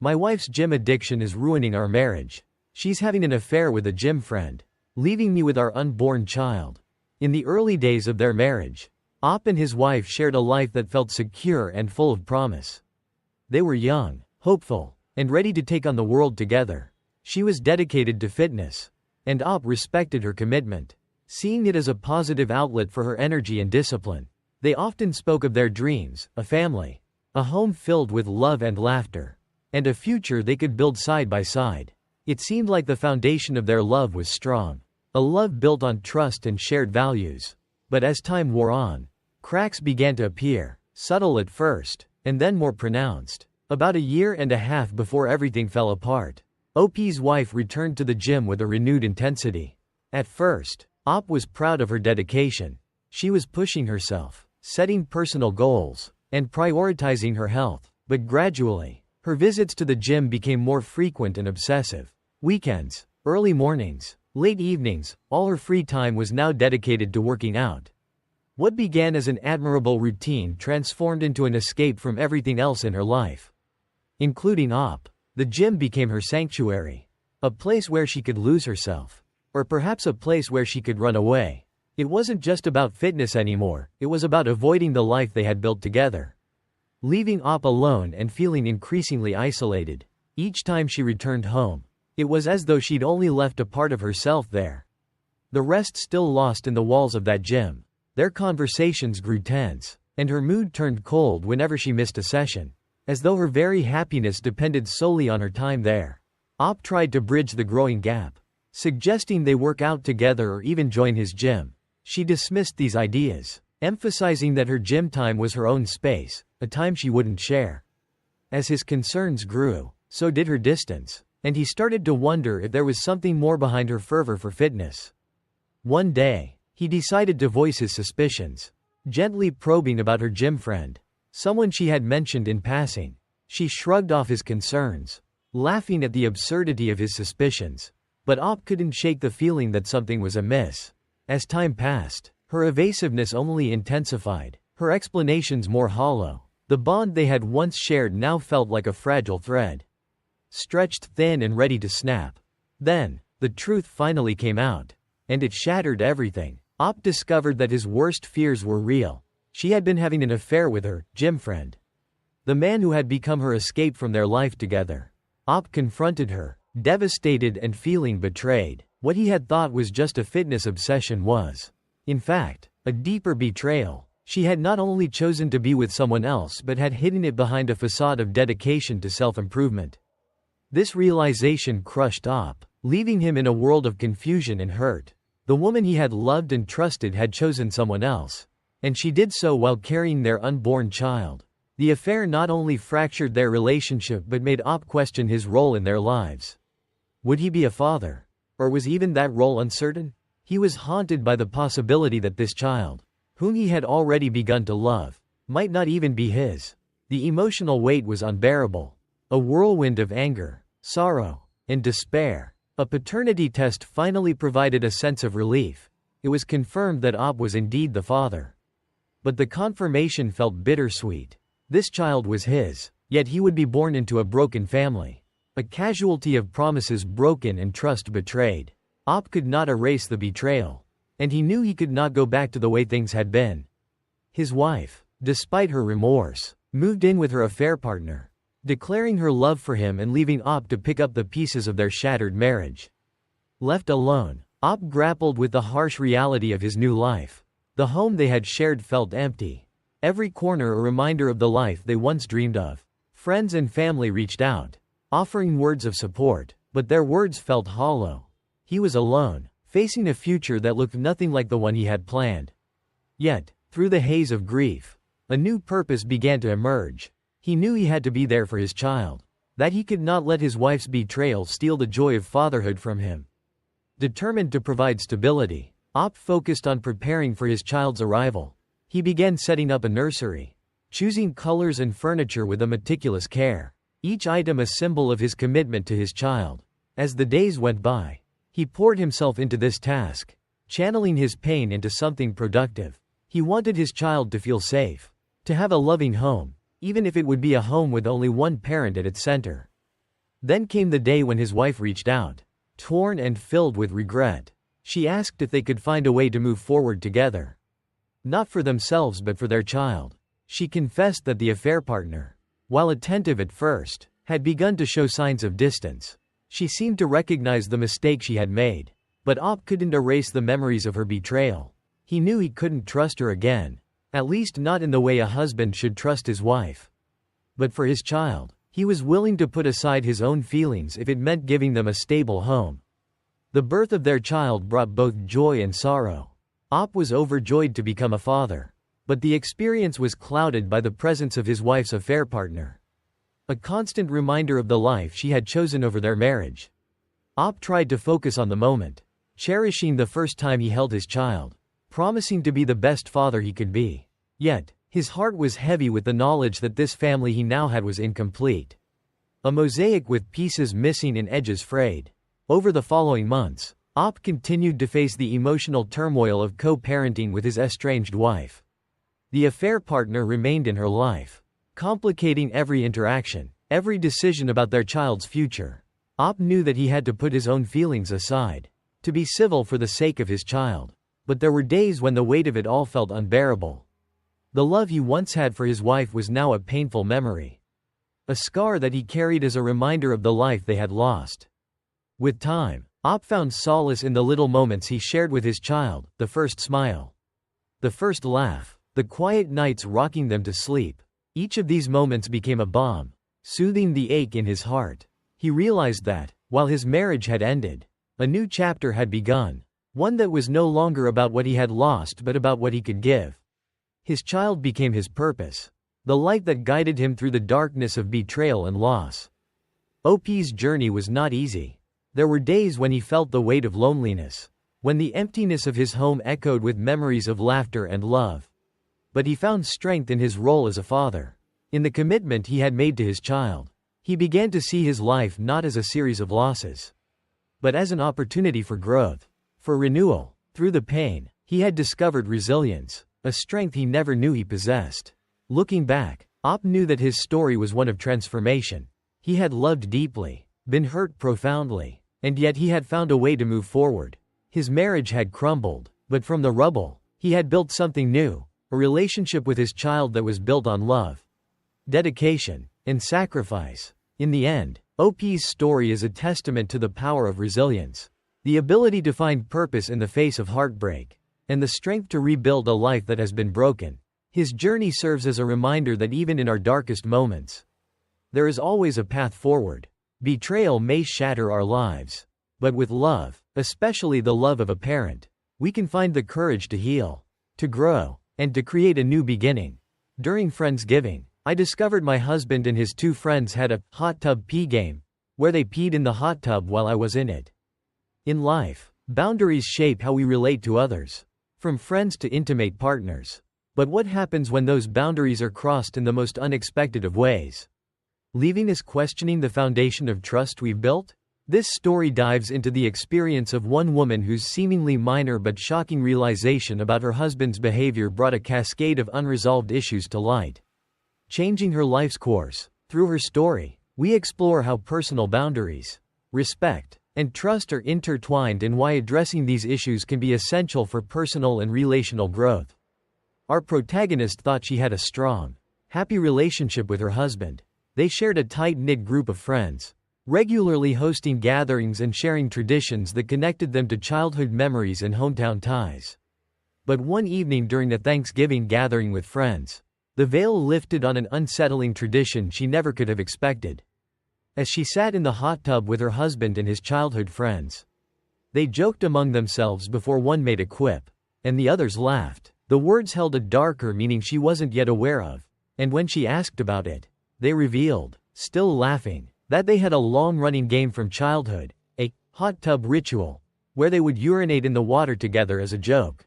My wife's gym addiction is ruining our marriage. She's having an affair with a gym friend, leaving me with our unborn child. In the early days of their marriage, Op and his wife shared a life that felt secure and full of promise. They were young, hopeful, and ready to take on the world together. She was dedicated to fitness, and Op respected her commitment, seeing it as a positive outlet for her energy and discipline. They often spoke of their dreams, a family, a home filled with love and laughter, and a future they could build side by side. It seemed like the foundation of their love was strong, a love built on trust and shared values. But as time wore on, cracks began to appear, subtle at first, and then more pronounced. About a year and a half before everything fell apart, OP's wife returned to the gym with a renewed intensity. At first, Op was proud of her dedication. She was pushing herself, setting personal goals, and prioritizing her health. But gradually, her visits to the gym became more frequent and obsessive. Weekends, early mornings, late evenings, all her free time was now dedicated to working out. What began as an admirable routine transformed into an escape from everything else in her life. Including Op, the gym became her sanctuary, a place where she could lose herself, or perhaps a place where she could run away. It wasn't just about fitness anymore, it was about avoiding the life they had built together. Leaving Op alone and feeling increasingly isolated. Each time she returned home, it was as though she'd only left a part of herself there. The rest still lost in the walls of that gym. Their conversations grew tense, and her mood turned cold whenever she missed a session, as though her very happiness depended solely on her time there. Op tried to bridge the growing gap, suggesting they work out together or even join his gym. She dismissed these ideas, emphasizing that her gym time was her own space, a time she wouldn't share. As his concerns grew, so did her distance, and he started to wonder if there was something more behind her fervor for fitness. One day, he decided to voice his suspicions, gently probing about her gym friend, someone she had mentioned in passing. She shrugged off his concerns, laughing at the absurdity of his suspicions. But Op couldn't shake the feeling that something was amiss. As time passed, her evasiveness only intensified, her explanations more hollow. The bond they had once shared now felt like a fragile thread, stretched thin and ready to snap. Then, the truth finally came out, and it shattered everything. Op discovered that his worst fears were real. She had been having an affair with her gym friend, the man who had become her escape from their life together. Op confronted her, devastated and feeling betrayed. What he had thought was just a fitness obsession was, in fact, a deeper betrayal. She had not only chosen to be with someone else but had hidden it behind a facade of dedication to self-improvement. This realization crushed Op, leaving him in a world of confusion and hurt. The woman he had loved and trusted had chosen someone else, and she did so while carrying their unborn child. The affair not only fractured their relationship but made Op question his role in their lives. Would he be a father? Or was even that role uncertain? He was haunted by the possibility that this child, whom he had already begun to love, might not even be his. The emotional weight was unbearable, a whirlwind of anger, sorrow, and despair. A paternity test finally provided a sense of relief. It was confirmed that Op was indeed the father. But the confirmation felt bittersweet. This child was his, yet he would be born into a broken family. A casualty of promises broken and trust betrayed. Op could not erase the betrayal, and he knew he could not go back to the way things had been. His wife, despite her remorse, moved in with her affair partner, declaring her love for him and leaving Op to pick up the pieces of their shattered marriage. Left alone, Op grappled with the harsh reality of his new life. The home they had shared felt empty, every corner a reminder of the life they once dreamed of. Friends and family reached out, offering words of support, but their words felt hollow. He was alone, facing a future that looked nothing like the one he had planned. Yet, through the haze of grief, a new purpose began to emerge. He knew he had to be there for his child, that he could not let his wife's betrayal steal the joy of fatherhood from him. Determined to provide stability, Op focused on preparing for his child's arrival. He began setting up a nursery, choosing colors and furniture with a meticulous care, each item a symbol of his commitment to his child. As the days went by, he poured himself into this task, channeling his pain into something productive. He wanted his child to feel safe, to have a loving home, even if it would be a home with only one parent at its center. Then came the day when his wife reached out. Torn and filled with regret, she asked if they could find a way to move forward together. Not for themselves but for their child. She confessed that the affair partner, while attentive at first, had begun to show signs of distance. She seemed to recognize the mistake she had made. But Op couldn't erase the memories of her betrayal. He knew he couldn't trust her again. At least not in the way a husband should trust his wife. But for his child, he was willing to put aside his own feelings if it meant giving them a stable home. The birth of their child brought both joy and sorrow. Op was overjoyed to become a father. But the experience was clouded by the presence of his wife's affair partner. A constant reminder of the life she had chosen over their marriage. Op tried to focus on the moment, cherishing the first time he held his child, promising to be the best father he could be. Yet, his heart was heavy with the knowledge that this family he now had was incomplete. A mosaic with pieces missing and edges frayed. Over the following months, Op continued to face the emotional turmoil of co-parenting with his estranged wife. The affair partner remained in her life, complicating every interaction, every decision about their child's future. Op knew that he had to put his own feelings aside, to be civil for the sake of his child. But there were days when the weight of it all felt unbearable. The love he once had for his wife was now a painful memory. A scar that he carried as a reminder of the life they had lost. With time, Op found solace in the little moments he shared with his child, the first smile, the first laugh, the quiet nights rocking them to sleep. Each of these moments became a balm, soothing the ache in his heart. He realized that, while his marriage had ended, a new chapter had begun, one that was no longer about what he had lost but about what he could give. His child became his purpose, the light that guided him through the darkness of betrayal and loss. OP's journey was not easy. There were days when he felt the weight of loneliness, when the emptiness of his home echoed with memories of laughter and love. But he found strength in his role as a father, in the commitment he had made to his child. He began to see his life not as a series of losses, but as an opportunity for growth, for renewal. Through the pain, he had discovered resilience, a strength he never knew he possessed. Looking back, Op knew that his story was one of transformation. He had loved deeply, been hurt profoundly, and yet he had found a way to move forward. His marriage had crumbled, but from the rubble, he had built something new, a relationship with his child that was built on love, dedication, and sacrifice. In the end, OP's story is a testament to the power of resilience, the ability to find purpose in the face of heartbreak, and the strength to rebuild a life that has been broken. His journey serves as a reminder that even in our darkest moments, there is always a path forward. Betrayal may shatter our lives, but with love, especially the love of a parent, we can find the courage to heal, to grow, and to create a new beginning. During Friendsgiving, I discovered my husband and his two friends had a hot tub pee game, where they peed in the hot tub while I was in it. In life, boundaries shape how we relate to others, from friends to intimate partners. But what happens when those boundaries are crossed in the most unexpected of ways, leaving us questioning the foundation of trust we've built? This story dives into the experience of one woman whose seemingly minor but shocking realization about her husband's behavior brought a cascade of unresolved issues to light, changing her life's course. Through her story, we explore how personal boundaries, respect, and trust are intertwined and why addressing these issues can be essential for personal and relational growth. Our protagonist thought she had a strong, happy relationship with her husband. They shared a tight-knit group of friends, regularly hosting gatherings and sharing traditions that connected them to childhood memories and hometown ties. But one evening during a Thanksgiving gathering with friends, the veil lifted on an unsettling tradition she never could have expected. As she sat in the hot tub with her husband and his childhood friends, they joked among themselves before one made a quip, and the others laughed. The words held a darker meaning she wasn't yet aware of, and when she asked about it, they revealed, still laughing, that they had a long-running game from childhood, a hot tub ritual, where they would urinate in the water together as a joke.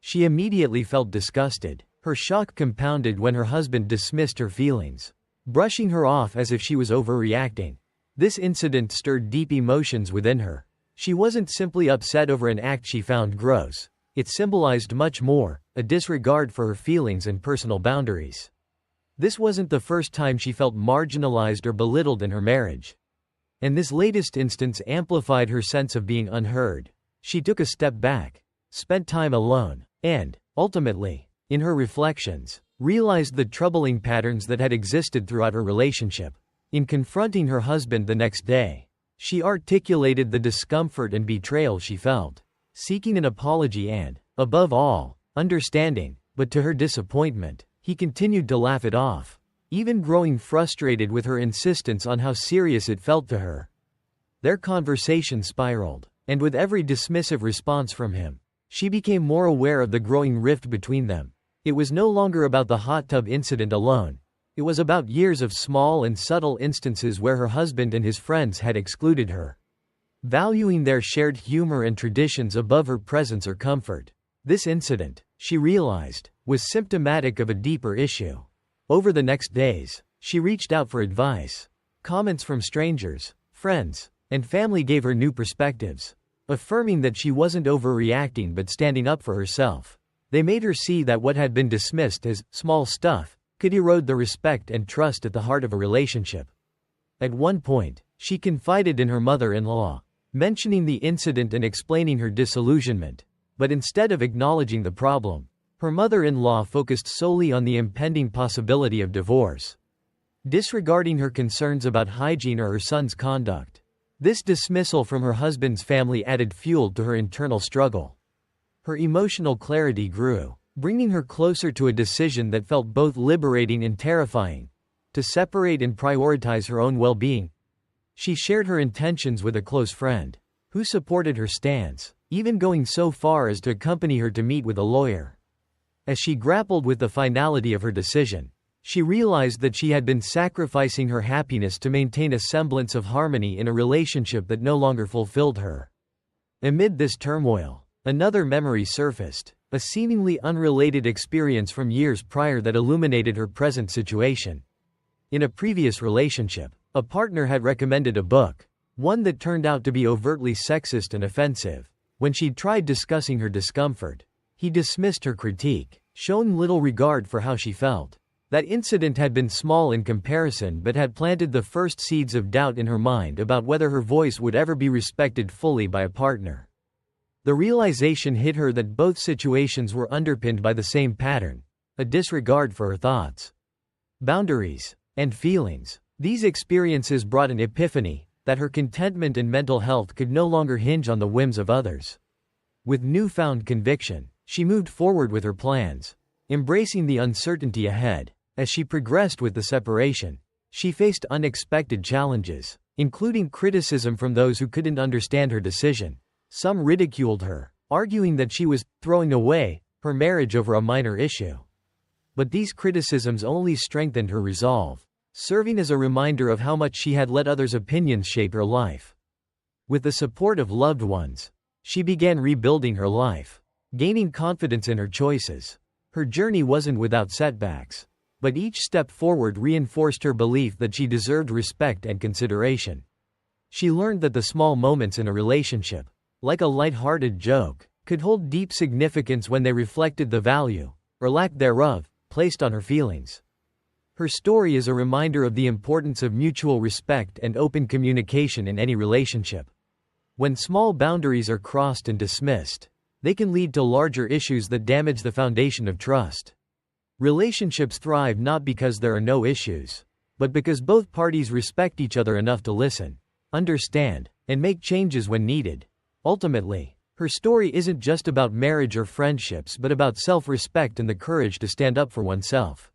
She immediately felt disgusted, her shock compounded when her husband dismissed her feelings, brushing her off as if she was overreacting. This incident stirred deep emotions within her. She wasn't simply upset over an act she found gross. It symbolized much more, a disregard for her feelings and personal boundaries. This wasn't the first time she felt marginalized or belittled in her marriage. And this latest instance amplified her sense of being unheard. She took a step back, spent time alone, and, ultimately, in her reflections, realized the troubling patterns that had existed throughout her relationship. In confronting her husband the next day, she articulated the discomfort and betrayal she felt, seeking an apology and, above all, understanding, but to her disappointment, he continued to laugh it off, even growing frustrated with her insistence on how serious it felt to her. Their conversation spiraled, and with every dismissive response from him, she became more aware of the growing rift between them. It was no longer about the hot tub incident alone. It was about years of small and subtle instances where her husband and his friends had excluded her, valuing their shared humor and traditions above her presence or comfort. This incident, she realized, was symptomatic of a deeper issue. Over the next days, she reached out for advice. Comments from strangers, friends, and family gave her new perspectives, affirming that she wasn't overreacting but standing up for herself. They made her see that what had been dismissed as small stuff could erode the respect and trust at the heart of a relationship. At one point, she confided in her mother-in-law, mentioning the incident and explaining her disillusionment. But instead of acknowledging the problem, her mother-in-law focused solely on the impending possibility of divorce, disregarding her concerns about hygiene or her son's conduct. This dismissal from her husband's family added fuel to her internal struggle. Her emotional clarity grew, bringing her closer to a decision that felt both liberating and terrifying: to separate and prioritize her own well-being. She shared her intentions with a close friend, who supported her stance, even going so far as to accompany her to meet with a lawyer. As she grappled with the finality of her decision, she realized that she had been sacrificing her happiness to maintain a semblance of harmony in a relationship that no longer fulfilled her. Amid this turmoil, another memory surfaced, a seemingly unrelated experience from years prior that illuminated her present situation. In a previous relationship, a partner had recommended a book, one that turned out to be overtly sexist and offensive. When she'd tried discussing her discomfort, he dismissed her critique, shown little regard for how she felt. That incident had been small in comparison but had planted the first seeds of doubt in her mind about whether her voice would ever be respected fully by a partner. The realization hit her that both situations were underpinned by the same pattern: a disregard for her thoughts, boundaries, and feelings. These experiences brought an epiphany that her contentment and mental health could no longer hinge on the whims of others. With newfound conviction, she moved forward with her plans, embracing the uncertainty ahead. As she progressed with the separation, she faced unexpected challenges, including criticism from those who couldn't understand her decision. Some ridiculed her, arguing that she was throwing away her marriage over a minor issue. But these criticisms only strengthened her resolve, serving as a reminder of how much she had let others' opinions shape her life. With the support of loved ones, she began rebuilding her life, gaining confidence in her choices. Her journey wasn't without setbacks, but each step forward reinforced her belief that she deserved respect and consideration. She learned that the small moments in a relationship, like a light-hearted joke, could hold deep significance when they reflected the value, or lack thereof, placed on her feelings. Her story is a reminder of the importance of mutual respect and open communication in any relationship. When small boundaries are crossed and dismissed, they can lead to larger issues that damage the foundation of trust. Relationships thrive not because there are no issues, but because both parties respect each other enough to listen, understand, and make changes when needed. Ultimately, her story isn't just about marriage or friendships but about self-respect and the courage to stand up for oneself.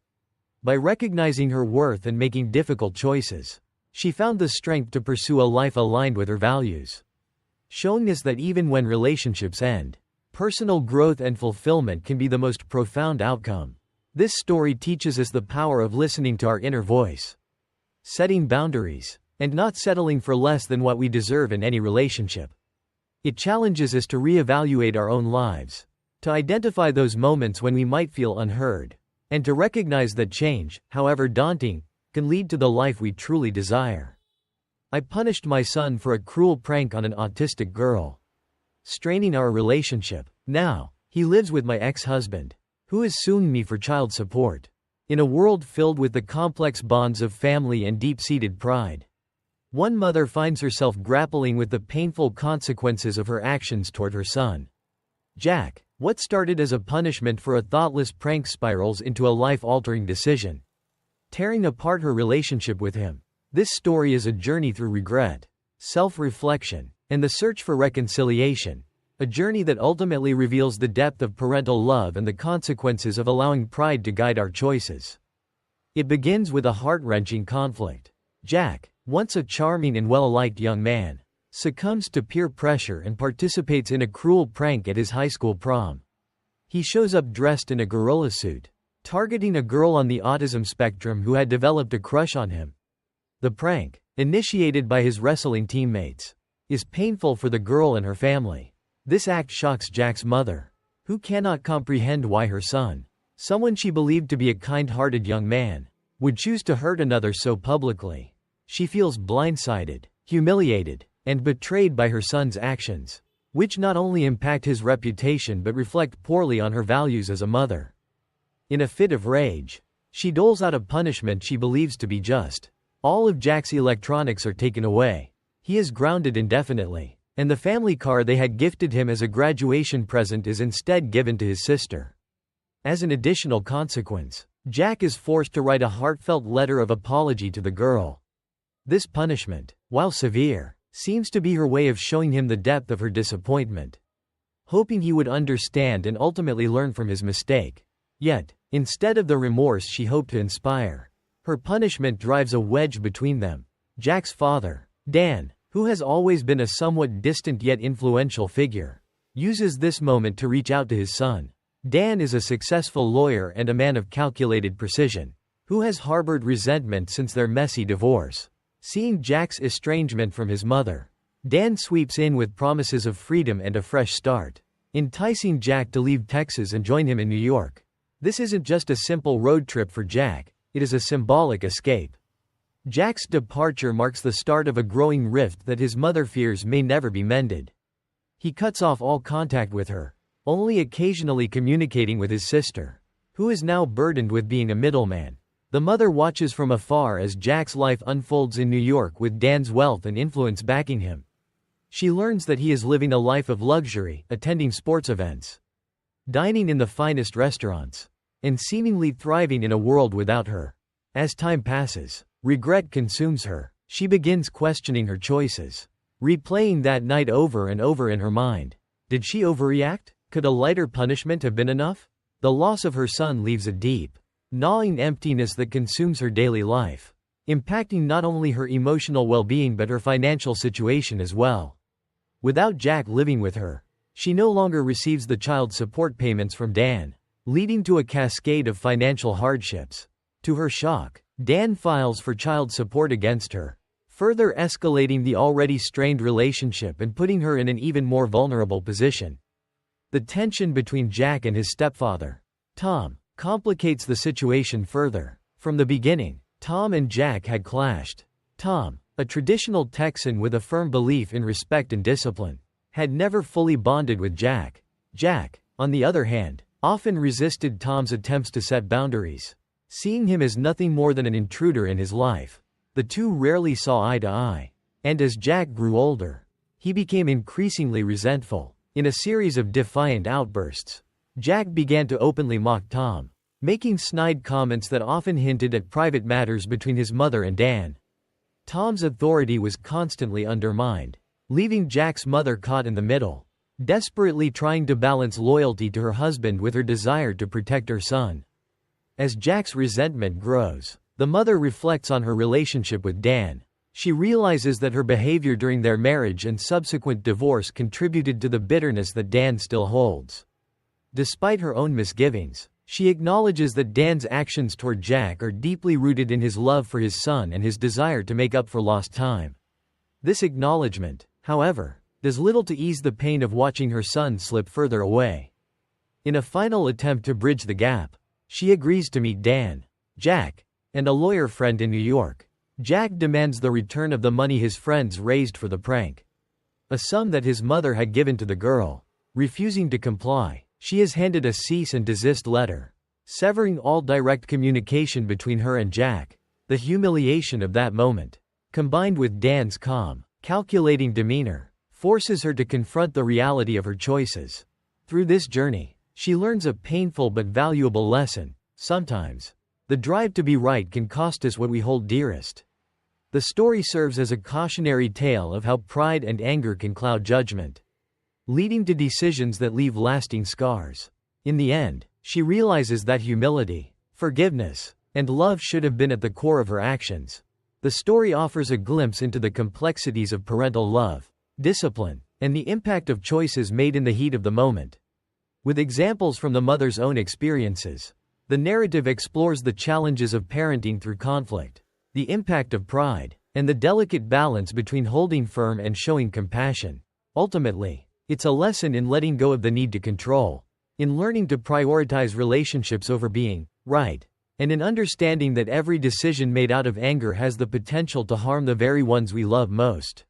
By recognizing her worth and making difficult choices, she found the strength to pursue a life aligned with her values, showing us that even when relationships end, personal growth and fulfillment can be the most profound outcome. This story teaches us the power of listening to our inner voice, setting boundaries, and not settling for less than what we deserve in any relationship. It challenges us to reevaluate our own lives, to identify those moments when we might feel unheard, and to recognize that change, however daunting, can lead to the life we truly desire. I punished my son for a cruel prank on an autistic girl, straining our relationship. Now, he lives with my ex-husband, who is suing me for child support. In a world filled with the complex bonds of family and deep-seated pride, One mother finds herself grappling with the painful consequences of her actions toward her son. Jack, what started as a punishment for a thoughtless prank spirals into a life-altering decision, tearing apart her relationship with him. This story is a journey through regret, self-reflection, and the search for reconciliation, a journey that ultimately reveals the depth of parental love and the consequences of allowing pride to guide our choices. It begins with a heart-wrenching conflict. Jack, once a charming and well-liked young man, succumbs to peer pressure and participates in a cruel prank at his high school prom. He shows up dressed in a gorilla suit, targeting a girl on the autism spectrum who had developed a crush on him. The prank, initiated by his wrestling teammates, is painful for the girl and her family. This act shocks Jack's mother, who cannot comprehend why her son, someone she believed to be a kind-hearted young man, would choose to hurt another so publicly. She feels blindsided, humiliated, and betrayed by her son's actions, which not only impact his reputation but reflect poorly on her values as a mother. In a fit of rage, she doles out a punishment she believes to be just. All of Jack's electronics are taken away. He is grounded indefinitely, and the family car they had gifted him as a graduation present is instead given to his sister. As an additional consequence, Jack is forced to write a heartfelt letter of apology to the girl. This punishment, while severe, seems to be her way of showing him the depth of her disappointment, hoping he would understand and ultimately learn from his mistake. Yet, instead of the remorse she hoped to inspire, her punishment drives a wedge between them. Jack's father, Dan, who has always been a somewhat distant yet influential figure, uses this moment to reach out to his son. Dan is a successful lawyer and a man of calculated precision, who has harbored resentment since their messy divorce. Seeing Jack's estrangement from his mother, Dan sweeps in with promises of freedom and a fresh start, enticing Jack to leave Texas and join him in New York. This isn't just a simple road trip for Jack, it is a symbolic escape. Jack's departure marks the start of a growing rift that his mother fears may never be mended. He cuts off all contact with her, only occasionally communicating with his sister, who is now burdened with being a middleman. The mother watches from afar as Jack's life unfolds in New York with Dan's wealth and influence backing him. She learns that he is living a life of luxury, attending sports events, dining in the finest restaurants, and seemingly thriving in a world without her. As time passes, regret consumes her. She begins questioning her choices, replaying that night over and over in her mind. Did she overreact? Could a lighter punishment have been enough? The loss of her son leaves a deep, gnawing emptiness that consumes her daily life, impacting not only her emotional well-being but her financial situation as well. Without Jack living with her, she no longer receives the child support payments from Dan, leading to a cascade of financial hardships. To her shock, Dan files for child support against her, further escalating the already strained relationship and putting her in an even more vulnerable position. The tension between Jack and his stepfather, Tom, complicates the situation further. From the beginning, Tom and Jack had clashed. Tom, a traditional Texan with a firm belief in respect and discipline, had never fully bonded with Jack. Jack, on the other hand, often resisted Tom's attempts to set boundaries, seeing him as nothing more than an intruder in his life. The two rarely saw eye to eye, and as Jack grew older, he became increasingly resentful. In a series of defiant outbursts, Jack began to openly mock Tom, making snide comments that often hinted at private matters between his mother and Dan. Tom's authority was constantly undermined, leaving Jack's mother caught in the middle, desperately trying to balance loyalty to her husband with her desire to protect her son. As Jack's resentment grows, the mother reflects on her relationship with Dan. She realizes that her behavior during their marriage and subsequent divorce contributed to the bitterness that Dan still holds. Despite her own misgivings, she acknowledges that Dan's actions toward Jack are deeply rooted in his love for his son and his desire to make up for lost time. This acknowledgement, however, does little to ease the pain of watching her son slip further away. In a final attempt to bridge the gap, she agrees to meet Dan, Jack, and a lawyer friend in New York. Jack demands the return of the money his friends raised for the prank, a sum that his mother had given to the girl. Refusing to comply, she is handed a cease and desist letter, severing all direct communication between her and Jack. The humiliation of that moment, combined with Dan's calm, calculating demeanor, forces her to confront the reality of her choices. Through this journey, she learns a painful but valuable lesson. Sometimes, the drive to be right can cost us what we hold dearest. The story serves as a cautionary tale of how pride and anger can cloud judgment, leading to decisions that leave lasting scars. In the end, she realizes that humility, forgiveness, and love should have been at the core of her actions. The story offers a glimpse into the complexities of parental love, discipline, and the impact of choices made in the heat of the moment. With examples from the mother's own experiences, the narrative explores the challenges of parenting through conflict, the impact of pride, and the delicate balance between holding firm and showing compassion. Ultimately, it's a lesson in letting go of the need to control, in learning to prioritize relationships over being right, and in understanding that every decision made out of anger has the potential to harm the very ones we love most.